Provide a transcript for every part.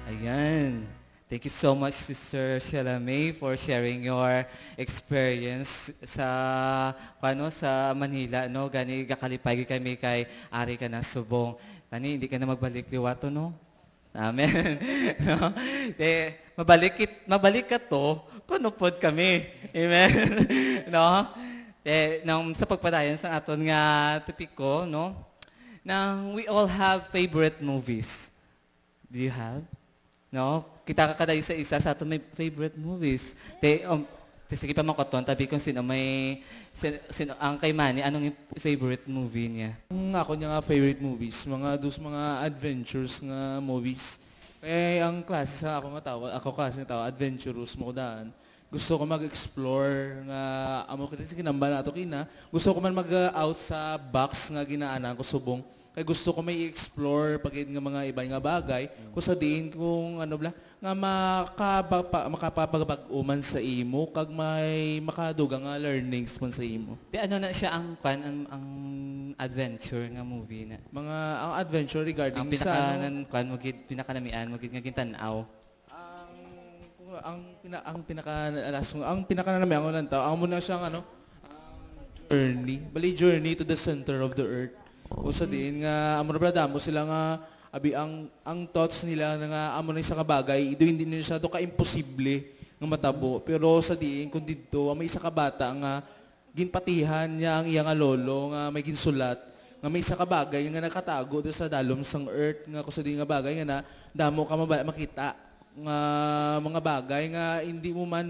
Ayan. Thank you so much, Sister Sheila May, for sharing your experience sa sa Manila, no? Gani gakalipay kami kay Ari ka na subong. Tani hindi ka na magbalik liwato, no? Amen. No? Mabalik ka to, kuno pod kami. Amen. No? Nang sa pagpadayon sa aton nga topiko, no? Nang we all have favorite movies. Do you have? No? Kita ka kada isa-isa sa ato may favorite movies. Sige pa makoton, tabi kung sino ang kay Manny, anong yung favorite movie niya? Ako niya nga favorite movies, mga adventures nga movies. Ang klase sa ako klase nga tao, adventurous mo daan. Gusto ko mag-explore nga amo kita kinamba nato kina. Gusto ko man mag-out sa box nga ginaanan ko subong. Kaya gusto ko may explore pagid nga mga iba nga bagay kung sa diin kung nga makapapag-uman sa imo kag may makadugang nga learnings man sa imo. Di ano na siya ang adventure nga movie na? Ang adventure regarding sa pinakanamian mo gid nga gintanaw. Ang pinakanamian ko nantaw, ang muna siyang journey to the center of the earth. O sa diin nga amo na damo sila nga abi ang thoughts nila nga amo na isa ka bagay hindi nila siya ka imposible nga matabo pero sa diin kun didto may isa ka bata nga ginpatihan niya ang iya nga lolo nga may ginsulat nga may isa ka bagay nga nakatago do sa dalom sang earth nga kusa diin nga bagay nga na damo ka makita nga mga bagay nga hindi mo man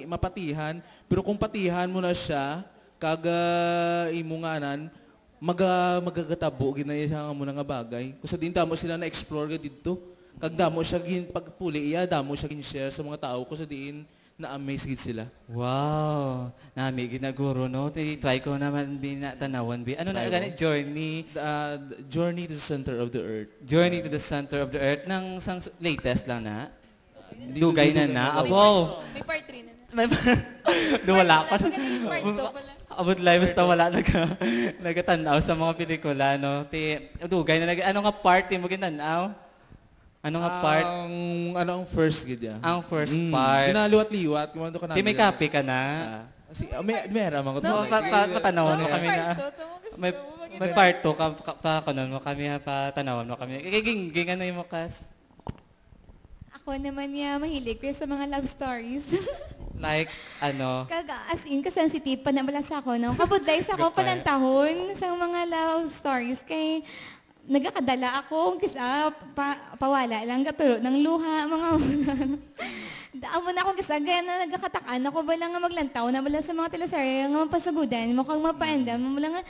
mapatihan pero kung patihan mo na siya kag imo nga magagatabo ginaya siya mo nga bagay. Kung sa din damo sila na-explore dito, kag damo siya pagpuli damo siya gin-share sa mga tao ko sa diin na-amaze gid sila. Wow! Nami ginaguro no. Try ko naman binatanawan bi. Ano na gani journey? Journey to the center of the earth. Journey to the center of the earth nang latest lang na. Dugay na. Abo. May part 3 na. Wala ko. Part 2 pala. Abot live basta wala nagatanaw sa mga pelikula, no? Dugay na ano nga party mo ginanaw? Ano nga part? Ang first gid ya? Ang first part. Kinaliwat-liwat, kumando ka na. May copy ka na? May ramang ko. Patanawon mo kami na. May part 2 pa kanon mo kami patanawon mo kami. Ging ano yung kas? Ako naman mahilig ko sa mga love stories. Like, ano? As in, ka-sensitive pa naman sa ako. No? Kabudlay sa ako panantahon sa mga love stories. Kay nagakadala ako kisa pawala lang katuro ng luha. Amo na ako kisa gaya na nagkakatakan ako bala nga maglantaw na bala sa mga teleserye nga mapasagudan. Mukhang mapaandam. Bala nga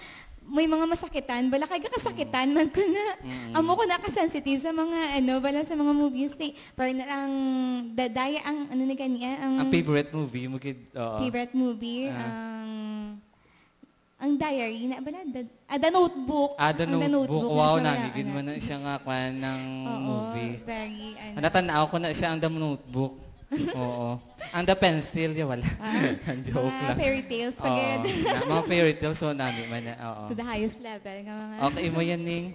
may mga masakitan, bala kay kasakitan man ko na. Amo ko nakasensitive sa mga bala sa mga movies. Pero ang dadaya ang ni kaniya ang favorite movie mo gid. Favorite movie ang diary na bala The Notebook. The Notebook. Wow, namigid mo na siya nga kwan ng movie. Very natanaw ko na siya ang The Notebook. Oo. Ang The Pencil, wala. Ang joke lang. Fairy tales, pagod. Mga fairy tales, so namin man. To the highest level. Okay mo yan, Ning?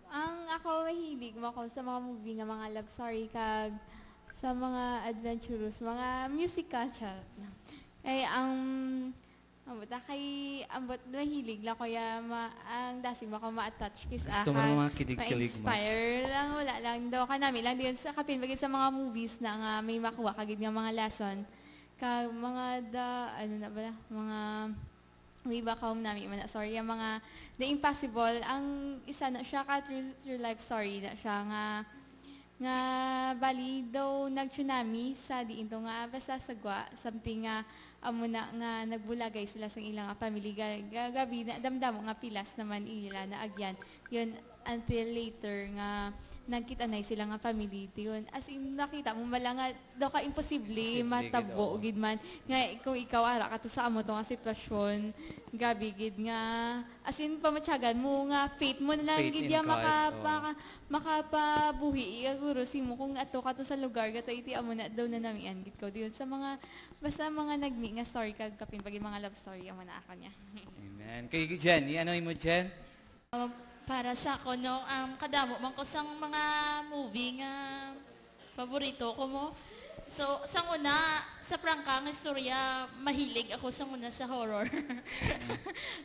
Ang ako mahilig mo ako sa mga movie nga mga love story kag sa mga adventurous, mga musical siya. Ay ambot mahilig lang kaya ang dasig mo ako ma-attach kis gusto mo mga kilig-kilig mo. Ma-inspire lang, wala lang daw ka namin lang din sa kapin bagay sa mga movies na nga may makuha kagid nga mga lesson kag mga mga way back home namin sorry yung mga The Impossible ang isa na siya ka true life story na siya nga bali daw nag-tsunami sa diin to nga basta sagwa something nga amo na nga nagbulagay sila sa ilang pamilya gabi na damdamo nga pilas naman ila na agyan yun until later nga nagkita na sila nga family yun as in nakita mo mala nga daw ka imposible matabo gid man nga kung ikaw ara ka to sa amo to nga sitwasyon gabi gid nga as in pamatyagan mo nga faith mo na lang gid ya makapabuhi siguro simo kung ato ka to sa lugar gato iti amo na daw na namian gid ko diyon sa mga basta mga nagmi nga story kag kapin pag mga love story amo na ako niya. Amen. Kay Jenny, ano mo Jen? Para sa ako, no, kadamo man ko sang mga movie nga paborito ko mo. So, sa una, sa prangka ng istorya, mahilig ako sa una sa horror.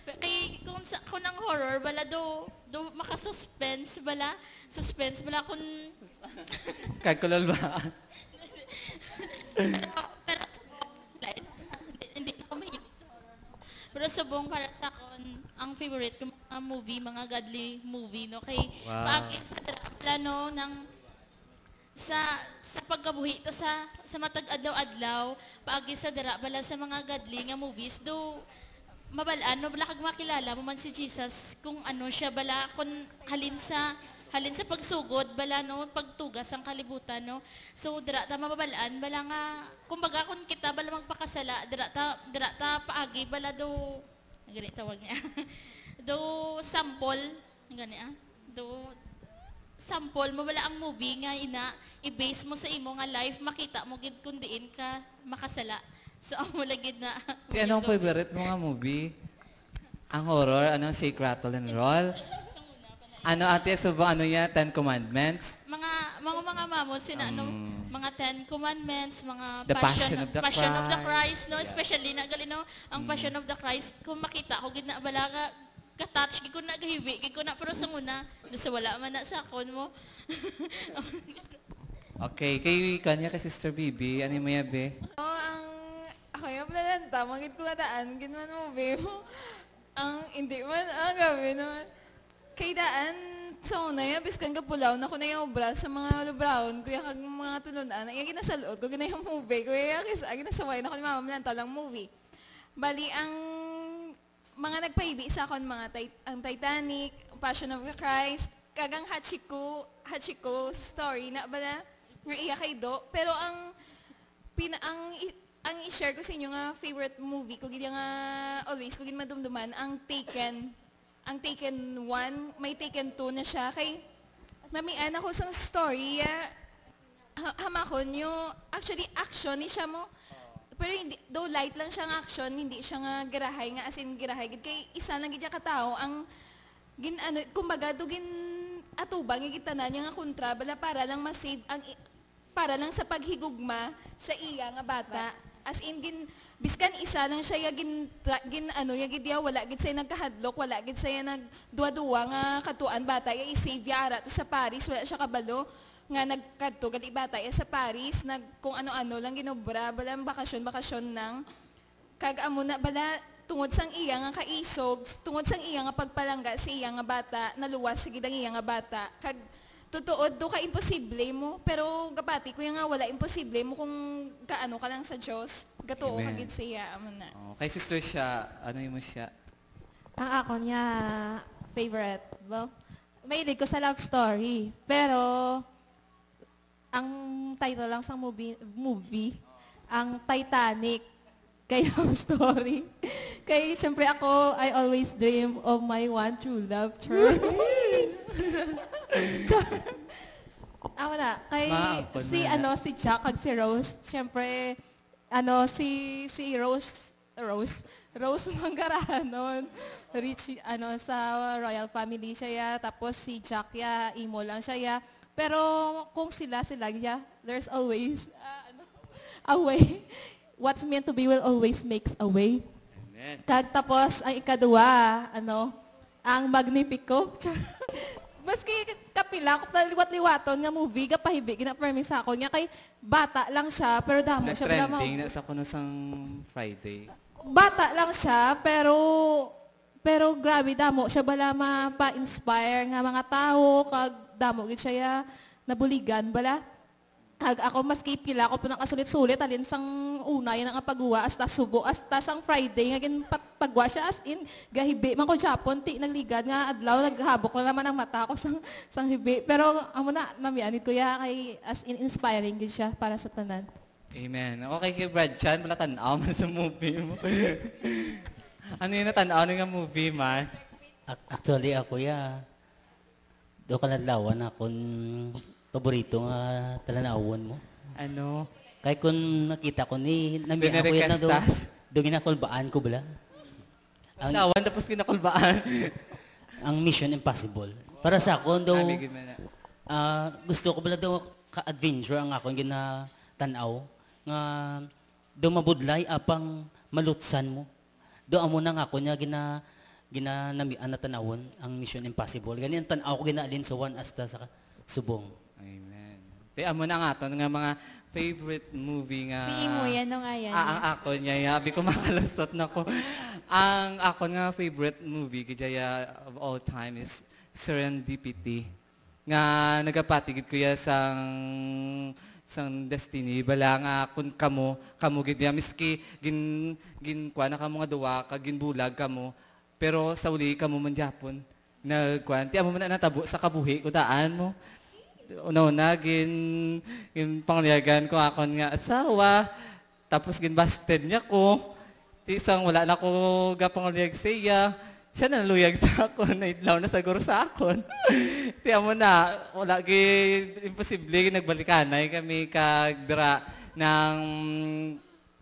Kaya kung ang horror, bala do maka-suspense bala. Suspense bala kung... Kagkulol ba? Pero hindi ako mahilig sa horror. Pero subong para sa akon, ang favorite ko mga movie, mga godly movie, no? Kay pag sa drama, no, ng sa pagkabuhi to sa matag adlaw-adlaw paagi sa dira bala sa mga godly nga movies do mabalaan no bala kag makilala mo man si Jesus kung ano siya bala kun halin sa pagsugod bala no pagtugas ang kalibutan no so dira ta mababalaan bala nga kumbaga kun kita bala magpakasala dira ta paagi bala do gani tawag niya do sample gani do sample mo bala ang movie nga i-base mo sa imo nga life makita mo gid kun diin ka makasala so amo lagid na Anong favorite mo nga movie? Ang horror, anong Shake, Rattle, and Roll? Ano ate, so ba ano niya, Ten Commandments? mga mamo sina ano mga Ten Commandments mga The Passion of the Christ no especially na gali no ang Passion of the Christ kung makita ko gid na bala ka ka-touch gid ko na gahibi gid ko na pero sa una do sa wala man na sa akon mo. Okay, kay kanya kay Sister Bibi, ano mo yabe? Ako yung plananta, magit ko kataan, ginawa movie mo. Ang hindi man, ang gabi naman. Kay daan, sa una yung biskan ka pulaw, na ko na yung obra sa mga lubraon, kuya kag mga tulunan, yung ginasalood ko, gina yung movie, kuya kisa, ginasaway na ko ni mama malanta lang movie. Bali, ang mga nagpaibi sa akon, ang Titanic, Passion of the Christ, kagang Hachiko story na bala, nga iya kay Do, pero ang i-share ko sa inyo nga favorite movie ko, gina nga always ko gina madumduman, ang Taken 1, may Taken 2 na siya, kay namian ako sa story, hamakon yung, actually action ni siya mo, pero hindi, though light lang siyang action, hindi siya nga girahay, nga as in girahay, kay isa lang gid katao, ang kumbaga, dugin atubang, igitanan niya nga kontra, bala para lang ma-save, para lang sa paghigugma sa iya nga bata. As in, biskan isa lang siya, wala gid saya nagkahadlok, wala gid saya nagduwa-duwa nga katuan bata, i-save yara to sa Paris, wala siya kabalo, nga nagkadto, gali bata, sa Paris, kung ano-ano lang ginobra, bala bakasyon nang, kag-amo na, bala, tungod sang iya nga kaisog, tungod sang iya nga pagpalangga sa iya nga bata, naluwas sa gidang iya nga bata, kag tutuod do ka imposible mo, pero gapati kuya nga wala imposible mo kung kaano ka lang sa Dios, gatuo ka gid siya amo na. Kay Sister siya, ano mo siya? Ang ako niya favorite, well, mahilig ko sa love story, pero ang title lang sa movie ang Titanic. Kay love story. Kay, syempre ako, I always dream of my one true love. Ako na, kay si Jack kag si Rose, syempre, si Rose Mangaranon, rich, sa royal family siya ya, tapos si Jack ya, imo lang siya ya. Pero kung sila ya, there's always, a way. What's meant to be will always makes a way. Amen. Kag tapos, ang ikadua, ang Magnifico. Maski kapila, kung liwat-liwaton nga movie, kapahibig, gina-permis ako niya, kay bata lang siya, pero damo siya. Nag-trending na sa kunusang Friday. Bata lang siya, pero grabe, damo siya bala mapa-inspire nga mga tao, kag damo gid siya nabuligan, bala. Kag ako maski pila ko po nakasulit-sulit alin sang una yan ang pagguwa hasta subo hasta sang Friday nga gin pagwa siya as in gahibi man ko Japon ti nagligad nga adlaw naghabok na naman ang mata ko sang hibi pero amo na namianit ko ya kay as in inspiring gid siya para sa tanan. Amen. Okay kay Brad Chan, wala tan-aw man sa movie mo. Ano yun na tan-aw nga movie man? Actually ako do ka nadlawan akong paborito nga talanawon mo. Ano? Kaya kung nakita ko namiya ako yan na do ginakulbaan ko bala. Nawan tapos ginakulbaan. Ang Mission Impossible. Para sa ako, gusto ko bala daw ka-adventure ang akong ginatanaw nga do mabudlay apang malutsan mo. Do amo na nga ako niya ginanamian na tanawon ang Mission Impossible. Gani ang tanaw ko ginaalin sa one hasta sa subong. Amen. Te amo na nga to nga mga favorite movie nga. Pii mo yan nung ayan. Ang ako niya, yabi ko makalusot na ko. Ang ako nga favorite movie gaya of all time is Serendipity. Nga nagapatigid ko ya sang destiny bala nga kun kamo gid ya miski gin kuan na kamo nga duwa kag ginbulag kamo pero sa uli kamo man gyapon nagkuan ti amo man natabo sa kabuhi ko daan mo. Una gin pangliagan ko akon nga asawa tapos ginbasted niya ko isang wala na ko gapangliag siya siya na naluyag sa akon na idlaw na siguro sa akon tiya mo na wala imposible nagbalikanay kami kagdra ng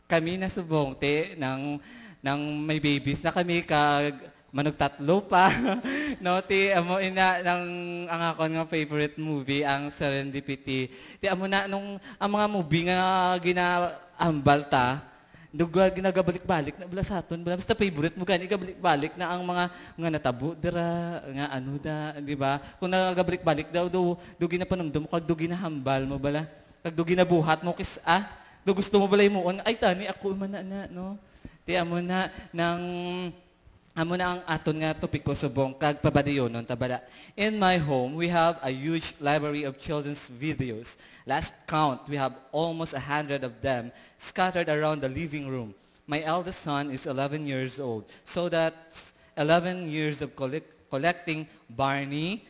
kami na subong ng may babies na kami kag manugtatlo pa. No, ti amo ina ang akon nga favorite movie ang Serendipity. Ti amo na nung ang mga movie nga ginaambal ta, ginagabalik-balik na bala sa aton. Basta favorite mo gani gabalik-balik na ang mga natabo dira nga ano da, di ba? Kung nagabalik-balik daw do ginapanumdum kag do ginahambal mo bala. Kag do ginabuhat mo do gusto mo balay mo ay tani ako man na no. Ti amo na amo na ang aton nga topiko subong kag pabadayonon tabala. In my home, we have a huge library of children's videos. Last count, we have almost 100 of them scattered around the living room. My eldest son is 11 years old, so that's 11 years of collecting Barney,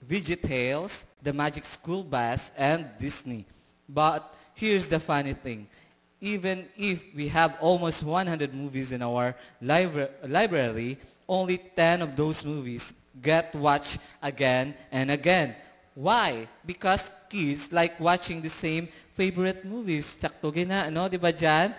VeggieTales, The Magic School Bus, and Disney. But here's the funny thing. Even if we have almost 100 movies in our library, only 10 of those movies get watched again and again. Why? Because kids like watching the same favorite movies. Tsakto gina, no? Di ba dyan?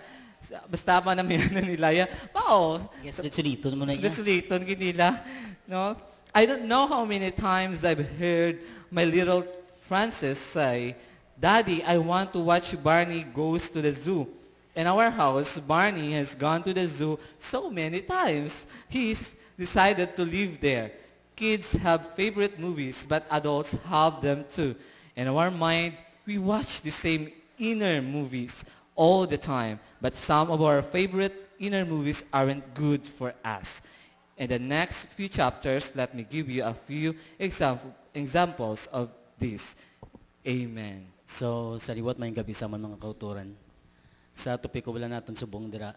Basta pa namin nila yan. Pao. Yes, suliton mo na yan. Suliton ginila. No? I don't know how many times I've heard my little Francis say, Daddy, I want to watch Barney Goes to the Zoo. In our house, Barney has gone to the zoo so many times. He's decided to live there. Kids have favorite movies, but adults have them too. In our mind, we watch the same inner movies all the time, but some of our favorite inner movies aren't good for us. In the next few chapters, let me give you a few examples of this. Amen. So, sa liwat may gabi sa mga kauturan. Sa topiko wala natin subong dira.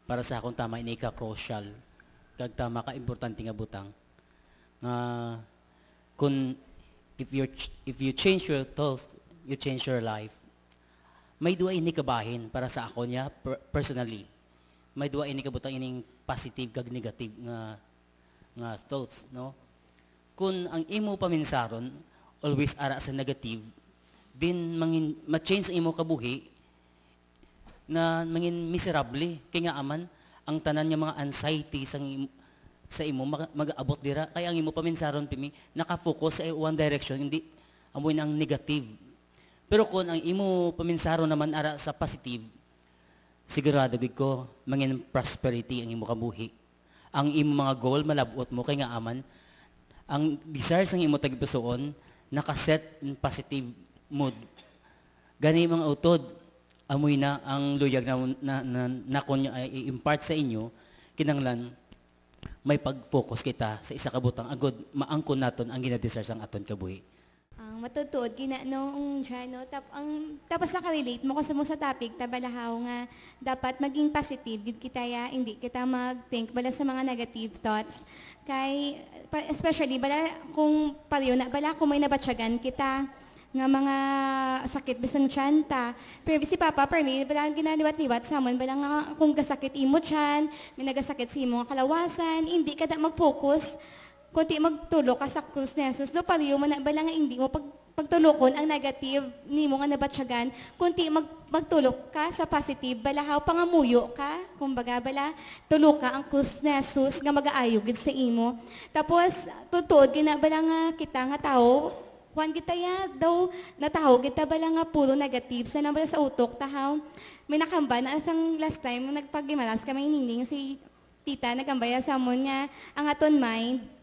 Para sa akong tama ini ka crucial. Kag tama ka importante nga butang. Kung if you change your thoughts, you change your life. May dua ini kabahin para sa ako niya personally. May dua ini kabutang ining positive kag negative nga thoughts, no? Kung ang imo paminsaron always ara sa negative, din ma-change ang imo kabuhi na mangin miserable kay nga aman ang tanan nga mga anxiety sa imo mag-abot dira kay ang imo paminsaron pimi naka-focus sa one direction hindi amoy nang negative. Pero kung ang imo paminsaron naman ara sa positive, sigurado gid ko mangin prosperity ang imo kabuhi. Ang imo mga goal malabot mo kay nga aman ang desires ng imo tagpusoon nakaset in positive mood. Gani mga utod, amoy na ang luyag na kunya ay i-impart sa inyo, kinanglan, may pag-focus kita sa isa kabutang agod, maangkon naton ang ginadesire sang aton kabuhi. Ang matutuod, noong dyan, no? Tapos nakarelate mo kasi mo sa topic, tabalahaw nga, dapat maging positive, kita ya, hindi kita mag-think, bala sa mga negative thoughts. Especially, bala kung pariyo na, bala kung may nabatsyagan kita, nga mga sakit bisang tiyanta. Pero si Papa, per me, balang ginaliwat-liwat sa amon, balang nga kung gasakit imo tiyan, may nagasakit sa imo kalawasan, hindi ka da mag-focus, kunti magtulo ka sa krus ni Jesus. Do pariyo man balang nga hindi mo pagtulokon ang negative ni mo nga nabatsyagan, kunti magtulok ka sa positive, balahaw pangamuyo ka, kumbaga bala, tulok ka ang krus ni Jesus nga mag-aayog sa imo. Tapos, tutuod, ginabala nga kita nga tao, kuan kita ya daw natahaw kita bala nga puro negative sa nabala sa utok tahaw may nakamba na asang last time nagpagimalas kami ningning si tita nagambaya sa amon nga ang aton mind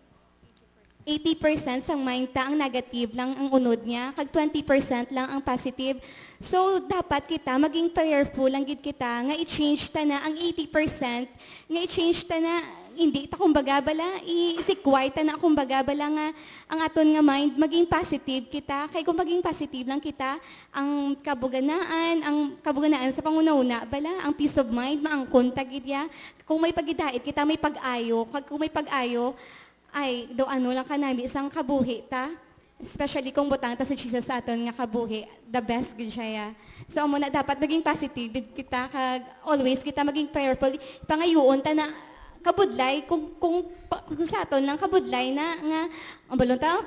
80% sang mind ta ang negative lang ang unod niya kag 20% lang ang positive. So dapat kita maging prayerful lang gid kita nga i-change ta na ang 80% nga i-change ta na hindi ta kumbaga bala isikway ta na kumbaga bala nga ang aton nga mind maging positive kita kay kung maging positive lang kita ang kabuganaan sa panguna-una bala ang peace of mind maangkon ta gid ya kung may pagidait kita may pag-ayo kag kung may pag-ayo ay do ano lang kanami isang kabuhi ta especially kung butang ta sa Jesus sa aton nga kabuhi the best gid siya ya. So amo na dapat maging positive kita kag always kita maging prayerful pangayoon ta na kabudlay kung sa aton lang kabudlay na nga ang balon ta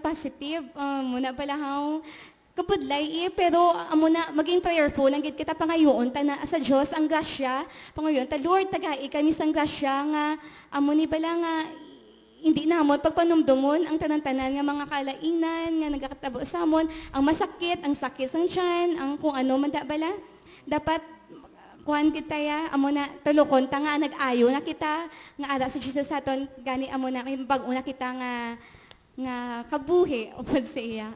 positive muna pala haw kabudlay pero amo na maging prayerful lang gid kita pangayoon ta na sa Dios ang grasya pangayoon ta Lord tagai kami sang grasya nga amo ni bala nga hindi namon pagpanumdumon ang tanan-tanan nga mga kalainan nga nagakatabo sa amon ang masakit ang sakit sang tiyan ang kung ano man da bala dapat kuan kita ya amo na tulokon ta nga nag-ayo na kita nga ara sa Jesus aton gani amo na bag-o na kita nga kabuhi upod sa iya.